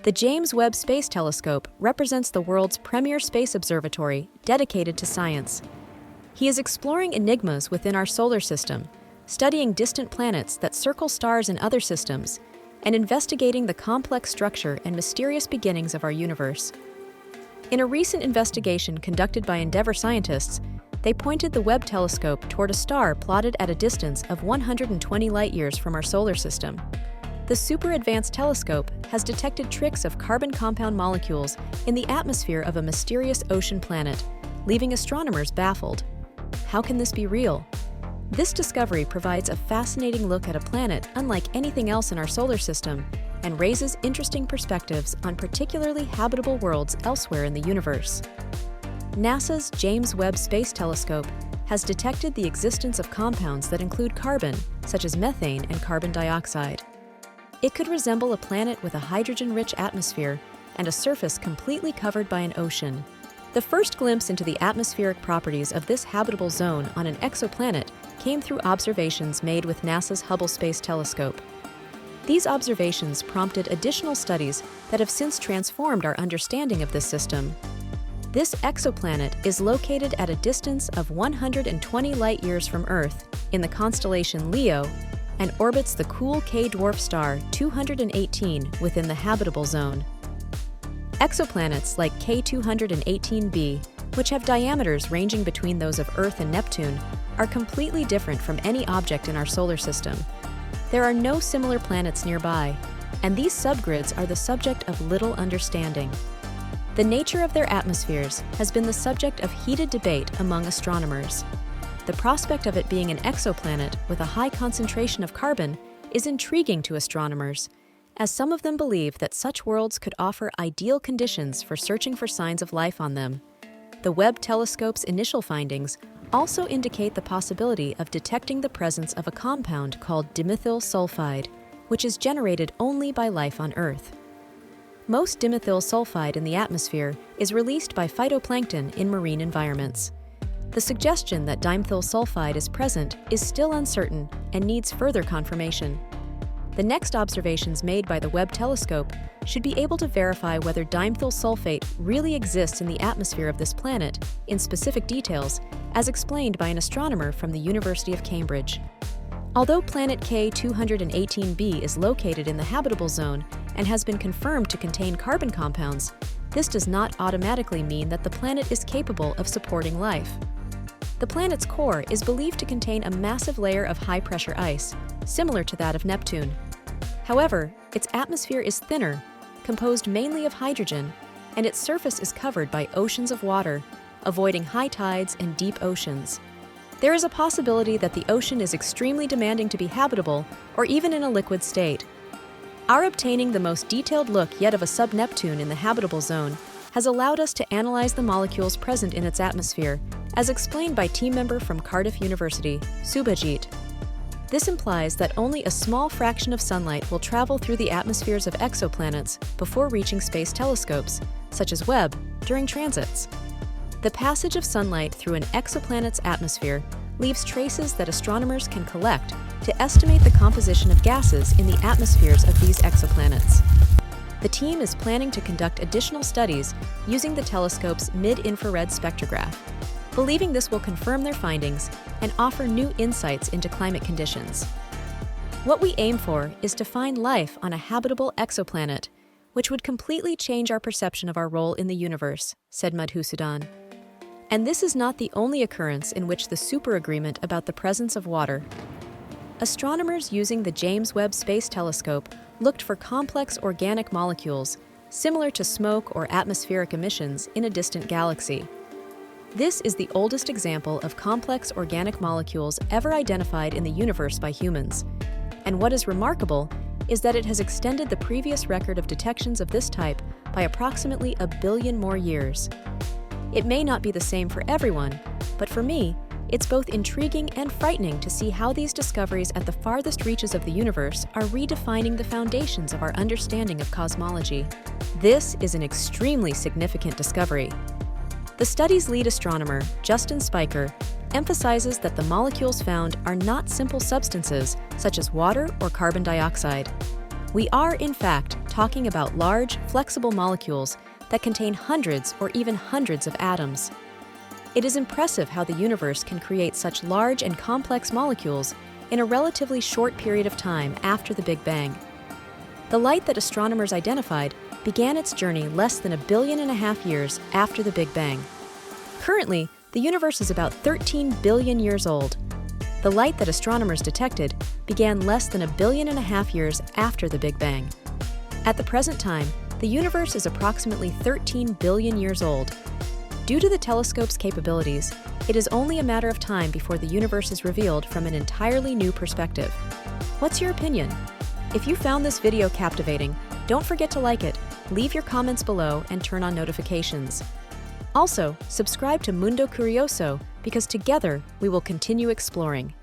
The James Webb Space Telescope represents the world's premier space observatory dedicated to science. He is exploring enigmas within our solar system, studying distant planets that circle stars in other systems, and investigating the complex structure and mysterious beginnings of our universe. In a recent investigation conducted by Endeavour scientists, they pointed the Webb Telescope toward a star plotted at a distance of 120 light-years from our solar system. The super-advanced telescope has detected tricks of carbon compound molecules in the atmosphere of a mysterious ocean planet, leaving astronomers baffled. How can this be real? This discovery provides a fascinating look at a planet unlike anything else in our solar system and raises interesting perspectives on particularly habitable worlds elsewhere in the universe. NASA's James Webb Space Telescope has detected the existence of compounds that include carbon, such as methane and carbon dioxide. It could resemble a planet with a hydrogen-rich atmosphere and a surface completely covered by an ocean. The first glimpse into the atmospheric properties of this habitable zone on an exoplanet came through observations made with NASA's Hubble Space Telescope. These observations prompted additional studies that have since transformed our understanding of this system. This exoplanet is located at a distance of 120 light-years from Earth in the constellation Leo and orbits the cool K-dwarf star 218 within the habitable zone. Exoplanets like K218b, which have diameters ranging between those of Earth and Neptune, are completely different from any object in our solar system. There are no similar planets nearby, and these subgrids are the subject of little understanding. The nature of their atmospheres has been the subject of heated debate among astronomers. The prospect of it being an exoplanet with a high concentration of carbon is intriguing to astronomers, as some of them believe that such worlds could offer ideal conditions for searching for signs of life on them. The Webb Telescope's initial findings also indicate the possibility of detecting the presence of a compound called dimethyl sulfide, which is generated only by life on Earth. Most dimethyl sulfide in the atmosphere is released by phytoplankton in marine environments. The suggestion that dimethyl sulfide is present is still uncertain and needs further confirmation. The next observations made by the Webb Telescope should be able to verify whether dimethyl sulfate really exists in the atmosphere of this planet in specific details, as explained by an astronomer from the University of Cambridge. Although planet K218b is located in the habitable zone and has been confirmed to contain carbon compounds, this does not automatically mean that the planet is capable of supporting life. The planet's core is believed to contain a massive layer of high-pressure ice, similar to that of Neptune. However, its atmosphere is thinner, composed mainly of hydrogen, and its surface is covered by oceans of water, avoiding high tides and deep oceans. There is a possibility that the ocean is extremely demanding to be habitable or even in a liquid state. Our obtaining the most detailed look yet of a sub-Neptune in the habitable zone has allowed us to analyze the molecules present in its atmosphere, as explained by team member from Cardiff University, Subhajit. This implies that only a small fraction of sunlight will travel through the atmospheres of exoplanets before reaching space telescopes, such as Webb, during transits. The passage of sunlight through an exoplanet's atmosphere leaves traces that astronomers can collect to estimate the composition of gases in the atmospheres of these exoplanets. The team is planning to conduct additional studies using the telescope's mid-infrared spectrograph, believing this will confirm their findings and offer new insights into climate conditions. What we aim for is to find life on a habitable exoplanet, which would completely change our perception of our role in the universe, said Madhusudan. And this is not the only occurrence in which the superagreement about the presence of water. Astronomers using the James Webb Space Telescope looked for complex organic molecules, similar to smoke or atmospheric emissions in a distant galaxy. This is the oldest example of complex organic molecules ever identified in the universe by humans. And what is remarkable is that it has extended the previous record of detections of this type by approximately 1 billion more years. It may not be the same for everyone, but for me, it's both intriguing and frightening to see how these discoveries at the farthest reaches of the universe are redefining the foundations of our understanding of cosmology. This is an extremely significant discovery. The study's lead astronomer, Justin Spiker, emphasizes that the molecules found are not simple substances such as water or carbon dioxide. We are, in fact, talking about large, flexible molecules that contain hundreds or even hundreds of atoms. It is impressive how the universe can create such large and complex molecules in a relatively short period of time after the Big Bang. The light that astronomers identified began its journey less than 1.5 billion years after the Big Bang. Currently, the universe is about 13 billion years old. The light that astronomers detected began less than 1.5 billion years after the Big Bang. At the present time, the universe is approximately 13 billion years old. Due to the telescope's capabilities, it is only a matter of time before the universe is revealed from an entirely new perspective. What's your opinion? If you found this video captivating, don't forget to like it, leave your comments below, and turn on notifications. Also, subscribe to Mundo Curioso because together we will continue exploring.